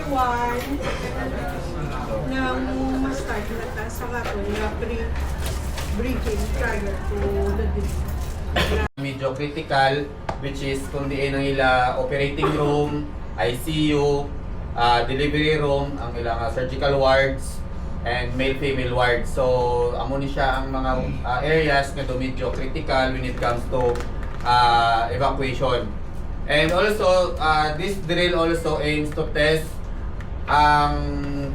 1 ng mustard na sa kato na breaking prior to the Medyo critical, which is kung diin ang ila operating room, ICU, delivery room, ang ilang surgical wards, and male-female wards. So, amo ni siya ang mga areas na medyo critical when it comes to evacuation. And also, this drill also aims to test ang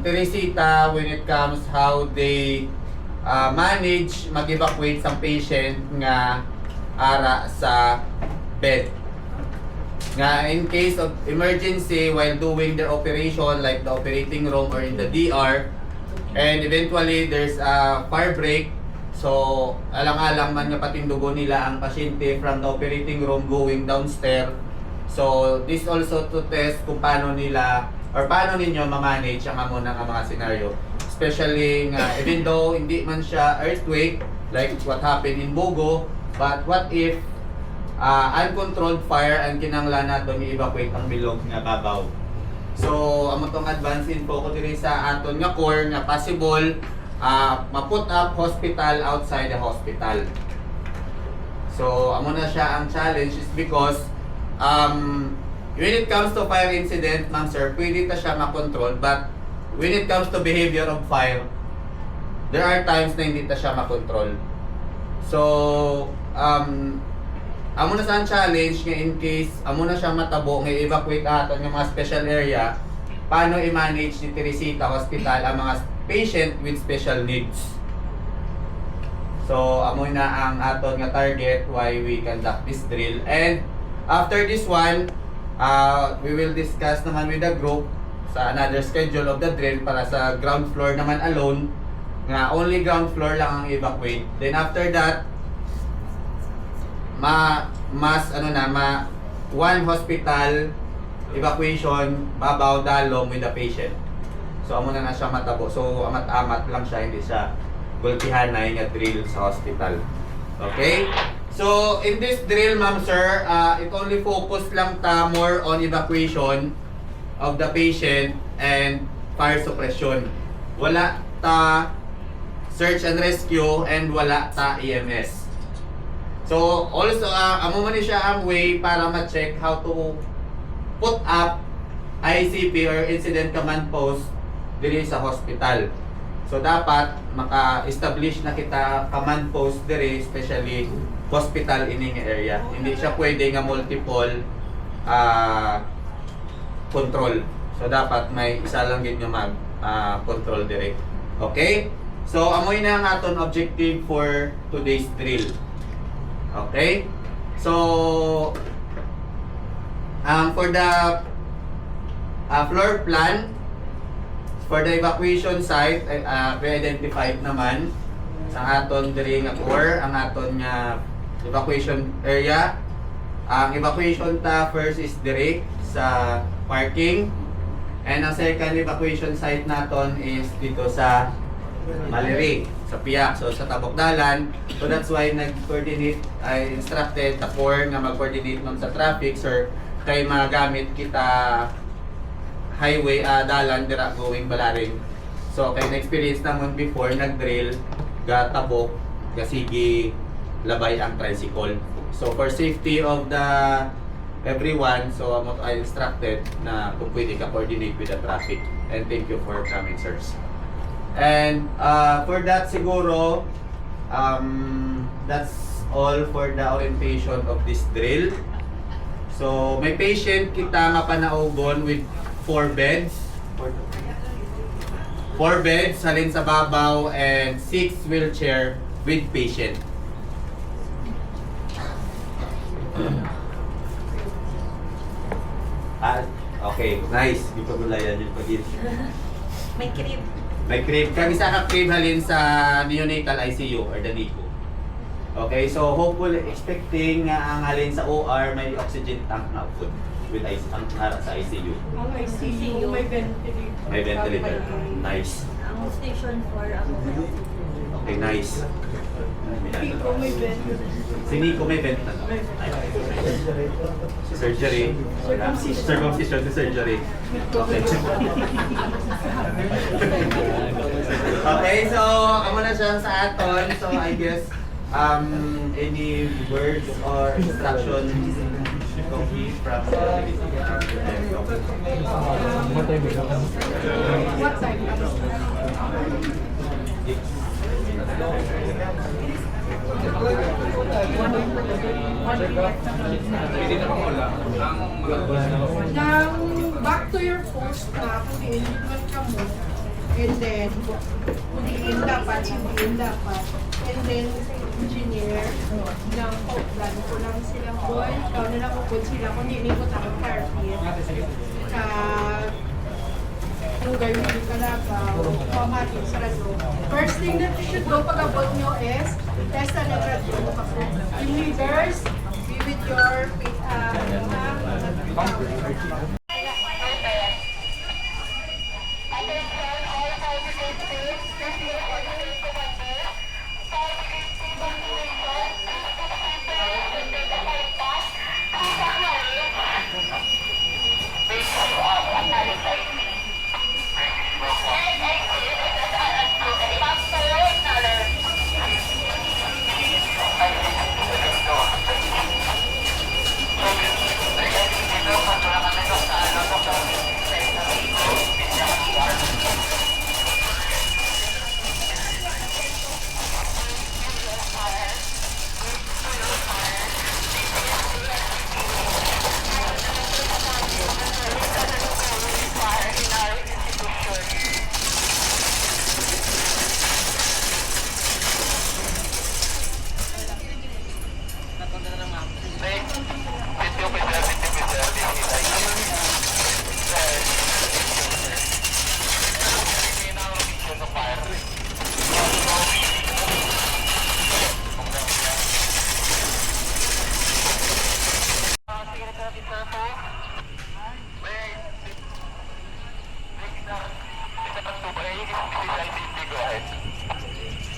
Teresita when it comes how they manage mag-evacuate sa patient nga ara sa bed. Nga in case of emergency while doing their operation like the operating room or in the DR, and eventually there's a fire break, so alang-alang man nga patindugo nila ang pasyente from the operating room going downstairs. So this also to test kung paano nila or paano ninyo ma-manage ang amo ng mga scenario. Especially nga even though hindi man siya earthquake like what happened in Bogo, but what if uncontrolled fire ang kinanglan naton i-evacuate ang bilog nga babaw. So amo tong advance info ko diri sa aton nga core nga possible ma-put up hospital outside the hospital. So amo na siya ang challenge is because when it comes to fire incident, ma'am sir, pwede ta siya ma-control, but when it comes to behavior of fire, there are times na hindi ta siya ma-control. So, amo na sa challenge nga in case amo na siya matabo nga evacuate aton ng mga special area, paano i-manage ni Teresita Hospital ang mga patient with special needs. So, amo na ang aton nga target why we conduct this drill. And after this one, we will discuss naman with the group sa another schedule of the drill para sa ground floor naman alone, nga only ground floor lang ang evacuate. Then after that, one hospital evacuation babaw dalom with the patient. So amo na siya matabo. So amat-amat lang siya, hindi siya gulpihanay nga drill sa hospital. Okay? So in this drill, ma'am sir, it only focus lang ta more on evacuation of the patient and fire suppression. Wala ta search and rescue and wala ta EMS. So also amo man siya ang way para ma-check how to put up ICP or incident command post diri sa hospital. So dapat maka-establish na kita command post diri, especially hospital ining area. Hindi siya pwede nga multiple control. So dapat may isa lang gid nga mag control direct. Okay? So amoy na ang aton objective for today's drill. Okay? So for the floor plan for the evacuation site, pre-identified naman sa aton diri nga core, ang aton nga evacuation area. Ang evacuation ta first is diri sa parking, and ang second evacuation site naton is dito sa Maliri, sa Piak, so sa Tabokdalan. So that's why nag-coordinate, I instructed the core na mag-coordinate nun sa traffic, sir, kay magamit kita highway dalan dira going Balaring. So kay na-experience naman before nag-drill ga Tabok, ga sige labay ang tricycle. So for safety of the everyone, so I instructed na kung pwede ka coordinate with the traffic. And thank you for coming, sirs. And for that siguro, that's all for the orientation of this drill. So may patient kita mapanaugon with 4 beds. 4 beds halin sa babaw and 6 wheelchair with patient. Okay, nice. Di pa gulayan din pa din. May crib. May crib. Kami sa crib halin sa neonatal ICU or the NICU. Okay, so hopefully expecting nga ang halin sa OR may oxygen tank na food with ang harap sa ICU. Ang ICU, may ventilator. May ventilator. Nice. Ang station 4 ako. Okay, nice. Pico, may vent. Si Nico may vent na. Surgery. Wala. Circumcision to surgery. Okay. Okay, so amo na siya sa aton. So I guess any words or instructions from What time? Nang back to your post na puliin ka mo. And then, puliin dapat, hindiin dapat. And then, engineer, ng plan ko lang silang boy. Ikaw na lang upod sila kung hindi ko takot carpet. Kung gawin ka na ba, pamatin sa radyo. First thing that you should do pag abot nyo is, test na ng radyo. Yung leaders, be with your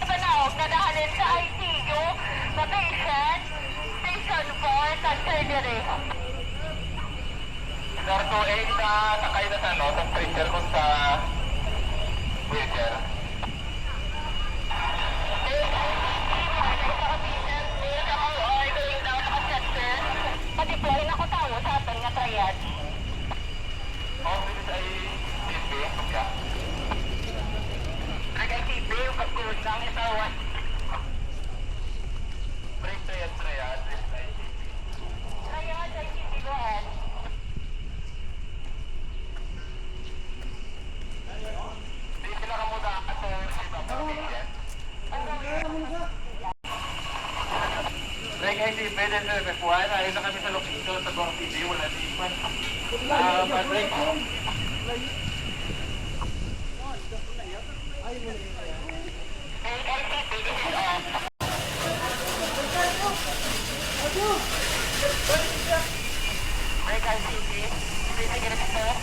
Panahon na dahalin sa ICU na patient, station 4, sa surgery. Narto 8 na sakay na sa no, sa stretcher ko sa wheelchair. Patiploy na ko tawo sa aton nga triad. Oh, this ay TB, yeah. Agay TB, yung pagkuhan lang isawan. Break triad, this ay TB. Triad, ICT, go ahead. Di sila ka muna ato si Papa Patient. Break ICB, then F1, ayun na kami sa location sa Gong TV, wala di man. Break. Break ICT, this is off. Break ICT, this is gonna be off.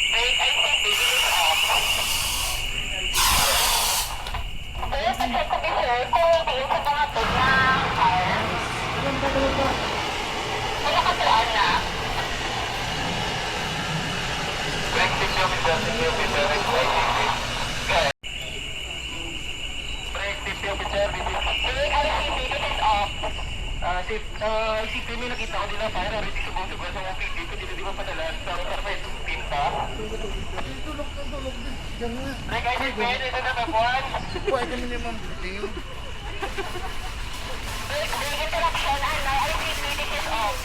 Break ICT, this is off. Kaya pa-check ko ba sir kung hindi sa mga tunyang fire? Wala ka saan na? Break 6 officer, 6 officer, this ay TB. Break 6 officer, this is Break ICT, this is off. isipin mo nakita ko din na fire already subong-subong sa OPD ko dito di ba padala sa perfect pinta. Like I said, man, ito na F1. Break interaction, ano, ICT, this is off.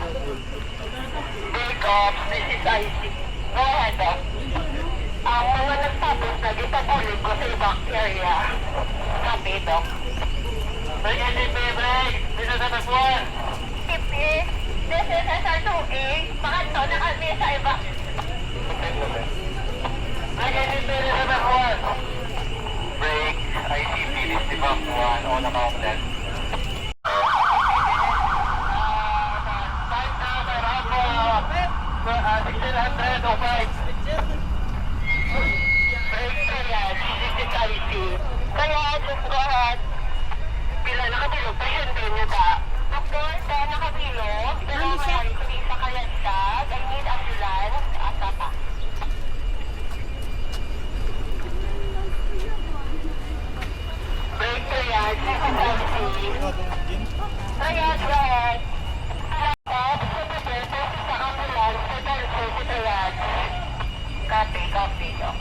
Break off, this is IC. Go ahead, Doc. Ang mga nagtapos na ipatuloy ko sa ibang area. Copy, Doc. Break, SCP, break! This is SR1! SCP, this is SR2A. Pakanto na kami sa iba. Break, SCP, this is SR1! Break, ICP, this is SR1 on account then. Kaya, just go ahead. Pila nakabilo, pasyente niyo ba? Doktor, sa nakabilo, pero may sa kalandag, I need ambulance, asa pa. Break triage, triage, go ahead. Sa ambulance, sa triage. Copy, copy, Doc.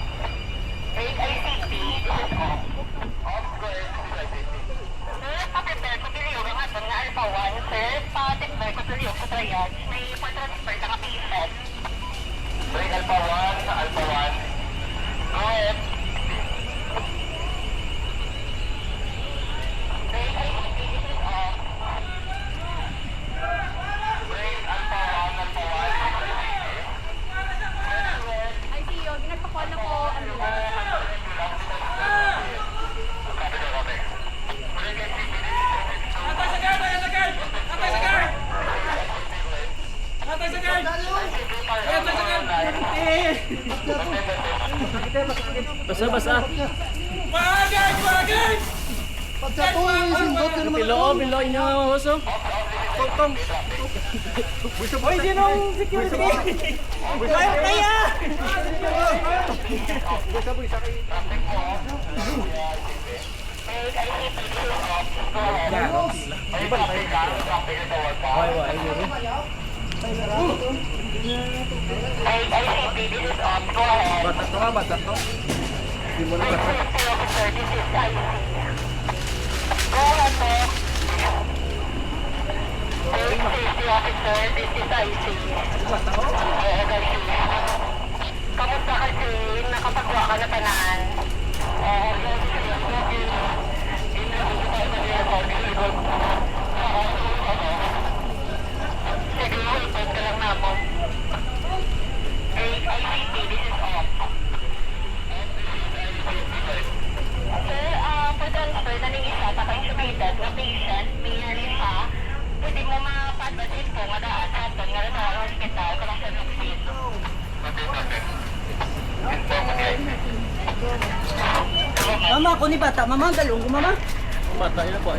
Break ICP, this is off. Off, go ahead, this is ICP. Sir, pa-prepare ko pili yung mga na Alpha 1. Sir, pa-prepare ko pili yung sa triage. May pa-transfer na ka-patient. Break Alpha 1, Alpha 1. Go ahead. Break ICP, this is off. Break Alpha 1, Alpha 1. Ay, Tio, ginagpakuan ako ambulance. Basa. Bilo inyo uso. Tong. Hoy, sinong security? Kaya. ICP, this is off. Go ahead. Batak to. Di mo na batak. Safety officer, this is IC. Go ahead, po. Safety officer, this is IC. Kamusta kasi nakapagawa ka na panaan? Sige, wait ka lang na mo. ICP, this is off. Sir, pa-transfer na ng isa, taka-intubated na patient, may siya. Pwede mo mapadbasin po, madaan sa atin, nga rin sa hospital, kung sa nuksin. Mama, ako ni bata. Mama, galong ko, mama. Bata ila po.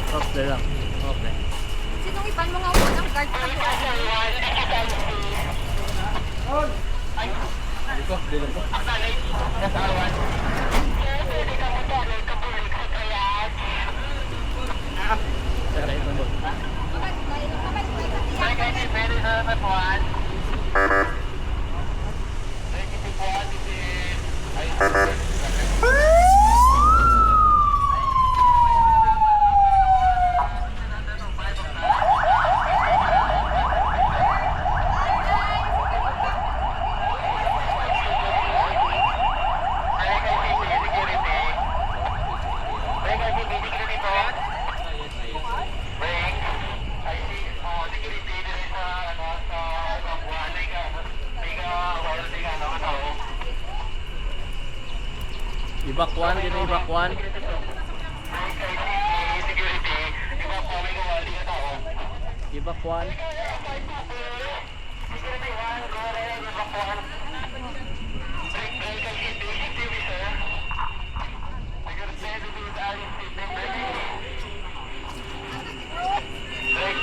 Okay lang. Okay. Sinong ipan mo nga ako ng guard sa buwan? Dito po. Tara ito mo. Ibakwan, dito ibakwan. Security, ibang po may kawali na tao. Ibakwan. Security 1, go ahead, ibang po. Break ICP, CCTV sir. Security, this is ICP, break,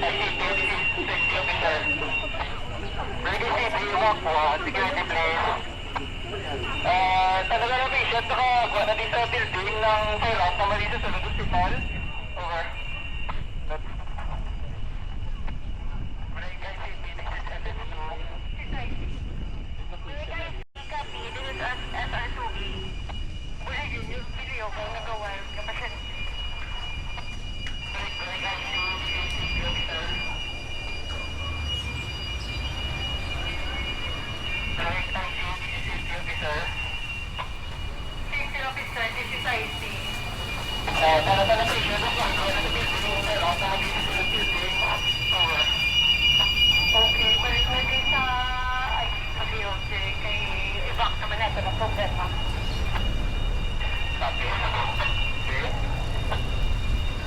ICP, this is safety officer. Break ICP, ibang po, security please. Talaga na patient, nakakuha na din sa building ng fire out na mali sa sunod hospital. Over. Break ICP, this is SSO. Copy, this is SR2B. Wala yun yung video ko nag-wire ka pa siya. Break ICP, safety officer. Break ICP, safety officer. Safety officer, this is IC. Para sa patient, nakakuha na sa building ng fire out na mali sa sunod building. Over. Okay, balik na din sa IC kasi yung kay evac naman natin ang problema. Copy. Okay.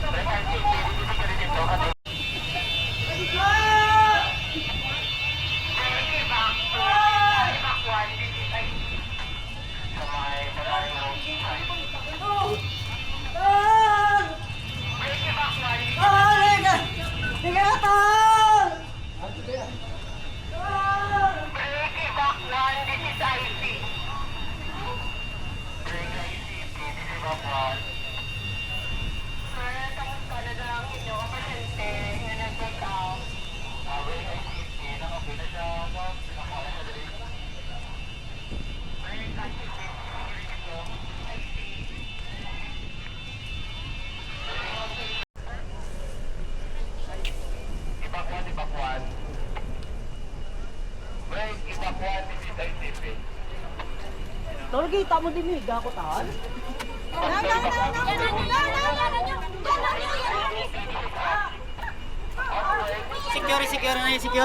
Break ICP, this is security dito. Break evac 1, this is IC. Sa may maraming road side. Break evac 1, this is Break evac 1, this is IC. Break ICP, this is Bapuan. Sir, tapos ka na lang inyo ang pasyente na nag-break out. Break ICP, nakapin na siya, no? Pinakuha na siya dali. Break ICP, security dito. Ibakuan, ibakuan. Break, ibakuan, this is ICP. Tol, kita mo din higa ko tahan. Secure na secure.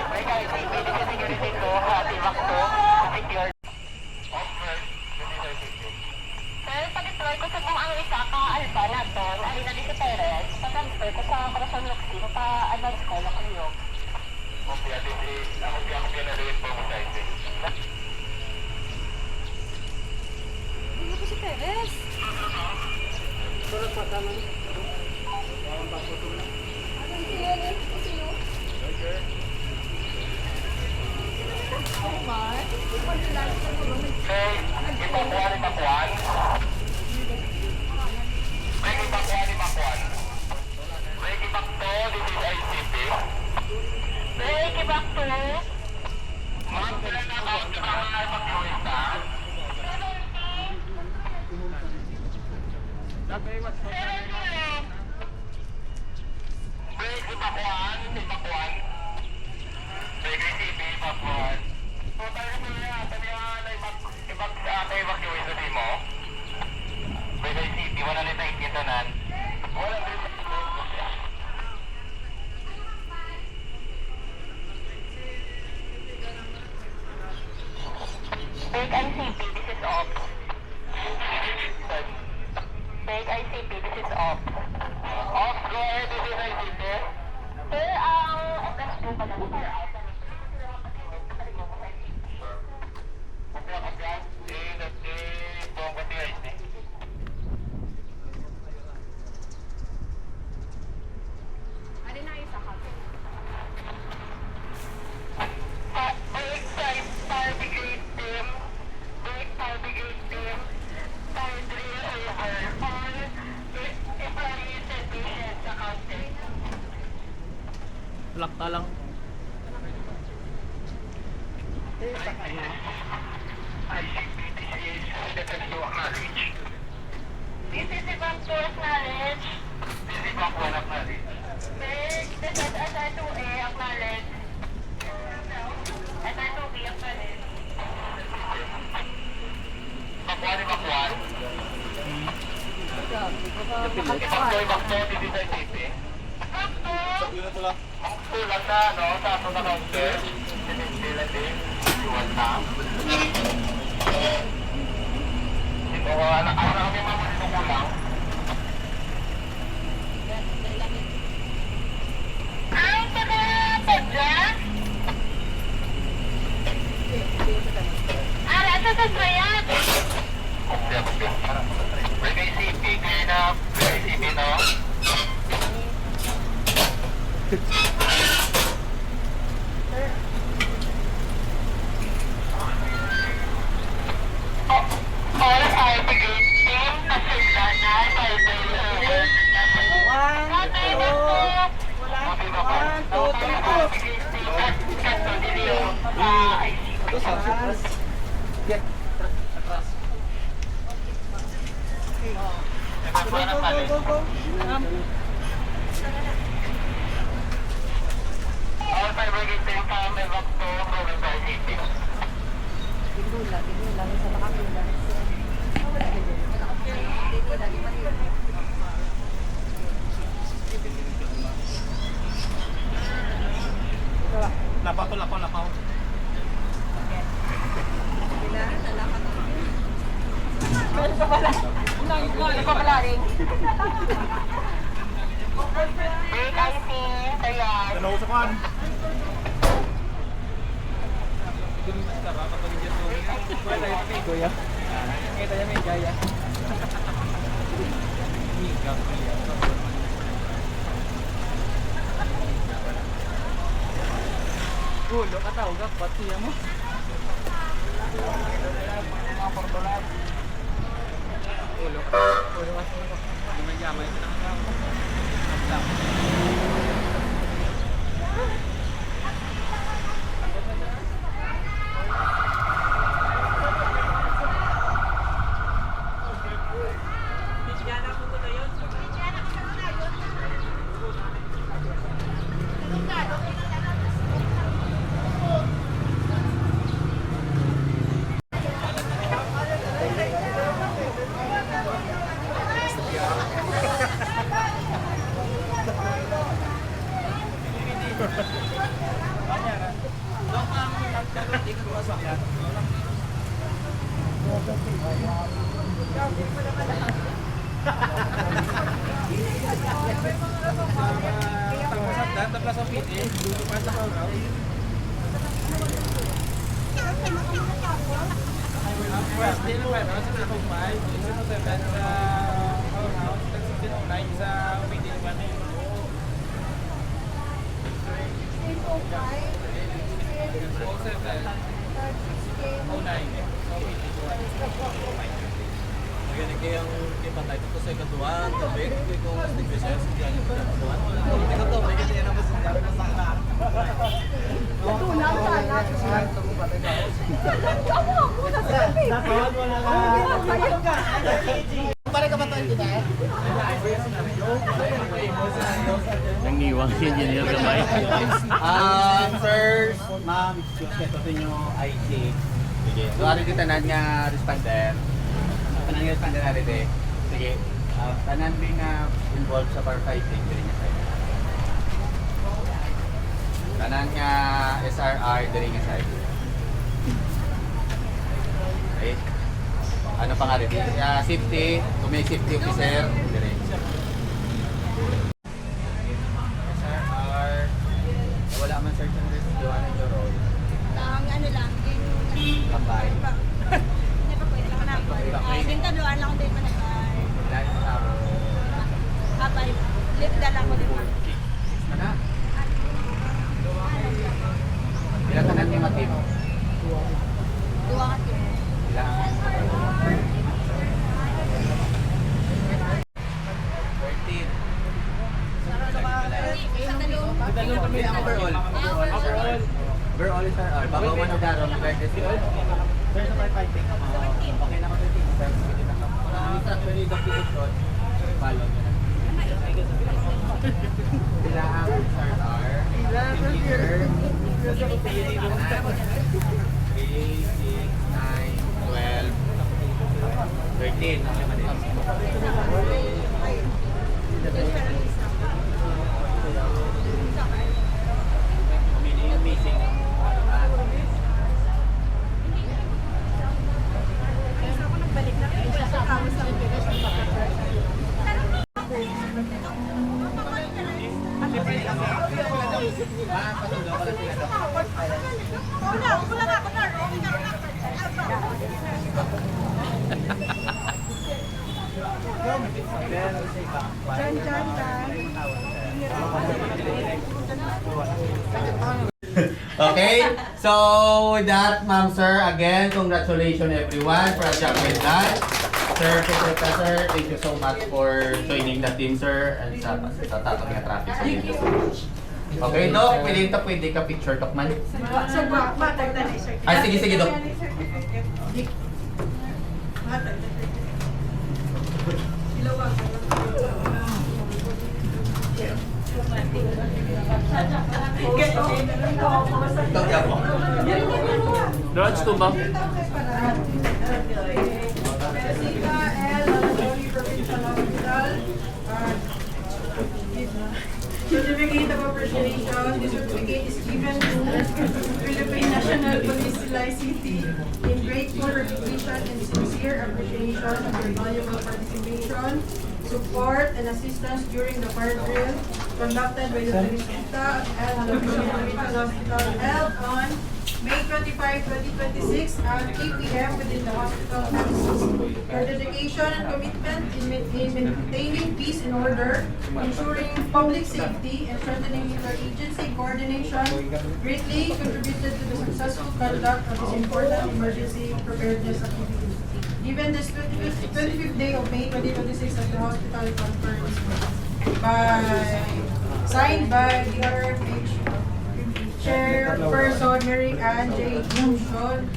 Break ICP, this is security dito. Hati, bakto, secure. Offer, this is ICP. Sir, pa-deploy ko sa kung ang isa ka-alba na to, ay na dito Perez, pa-transfer ko sa Corazon Luxin, pa-advance ko na kayo. Kopya, this is, kopya na rin po sa ICP. Hindi ko si Perez. Okay, ibakuan, ibakuan. Break, ibakuan, ibakuan. Break, ibakto, this is ICP. Break evac 2. Ma'am, sila na ba ang mga evacuista? Break, ibakuan, ibakuan. Break, ICP, ibakuan. So, tayo na sila, sabi na evacuista di mo. Break, ICP, wala rin na ikitanan. Wala rin na ikitanan. Break ICP, this is off. Break ICP, this is off. Off, go ahead, this is ICP. Sir, ang FS2 pa lang sir, out na Kopya, kopya. Buong kopya, ICP. Ano na isa ka? Break fire brigade team. Break fire brigade team. Fire drill over. All employees and patients accounted. Plak ka lang. ibak to, dito sa CP. Sulat na, no? Sa ato na counter. Sila din. Sulat na. Ito, ano kami mama dito kulang? Ay, taga Pedra? Ah, asa sa Bayan? Kopya. Brigay CP, clear na. Brigay CP, no? All fire brigade team, pasunda na, fire brigade. All fire brigade team, may back to Provincial City. Lapaw. Big IC, ayan. Ulo ka tao ka, pati mo. Ulo ka. Di man yamay ka na. Kayang kipatay ko sa katuan, tubig, ko mas nagpesya sa kaya yung katuan. Ikaw to, may kaya na mas nagpesya sa katuan. Nangiwang engineer kamay. Sirs, ma'am, excuse me, ito yung IC. Sige, so ari di tanan nga responder. Tanan nga responder ari di. Sige, tanan din nga involved sa firefighting diri nga side. Tanan nga SRR diri nga side. Okay. Ano pa nga rin? Safety, kung may safety officer, diri. SRR, wala man search and rescue, ano yung role? Ang ano lang, yung Kapay. hindi pa pwede lang naman. Yung tabluan lang din managay. Ilan yung tao? Kapay, lift na lang ko din. Mana? Ilan ka natin matim? Duwa ka din. Ilan? 13. Hindi, overall. Overall is RR. Bago man ang darong, courtesy of sir sa firefighting. Okay na ko 13. Sir, pwede na ka. Ang actually, documentation, follow nyo na. Sila ang SRR. Engineer. 3, 6, 9, 12, 13. Okay, mali. Chan, chan, chan. Okay, so with that, ma'am, sir, again, congratulations everyone for a job well done. Sir, Professor, thank you so much for joining the team, sir, and sa tatong nga traffic sa inyo. Okay, Doc, pwede ka picture, Doc, man. Sa matag na sir. Ay, sige, Doc. Doc, yan po. Dodge to ba? Jessica L. Aladori, Provincial Hospital. Certificate of Appreciation. This certificate is given to Philippine National Police Silay City in grateful recognition and sincere appreciation of your valuable participation, support, and assistance during the fire drill conducted by the Teresita and Provincial Hospital held on May 25, 2026 at 8 p.m. within the hospital premises. Your dedication and commitment in maintaining peace and order, ensuring public safety, and strengthening interagency coordination greatly contributed to the successful conduct of this important emergency preparedness activity. Given this 25th day of May 2026 at the hospital conference signed by the RFH Chairperson Mary Ann J. Bushon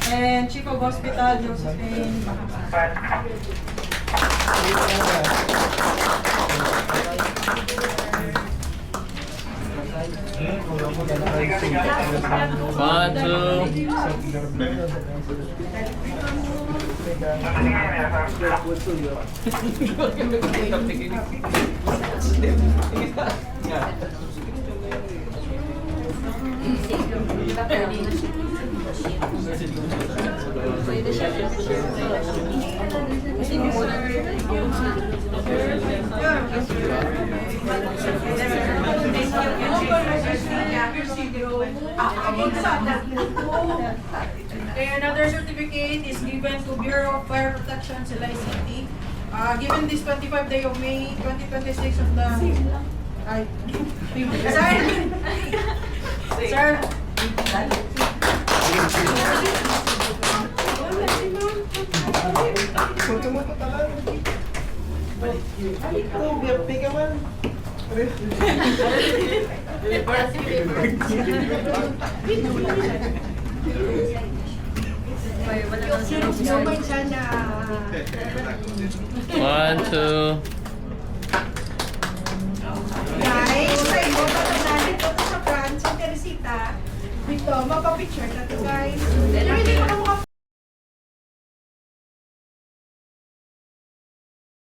and Chief of Hospital Josephine Mahaba. One, two. Okay, another certificate is given to Bureau of Fire Protection, Silay City. Given this 25th day of May 2026 of the... Sir! One, two. Guys, sa iyo, patanalit ko sa France, sa Teresita. Dito, mapapicture na to guys. Hindi mo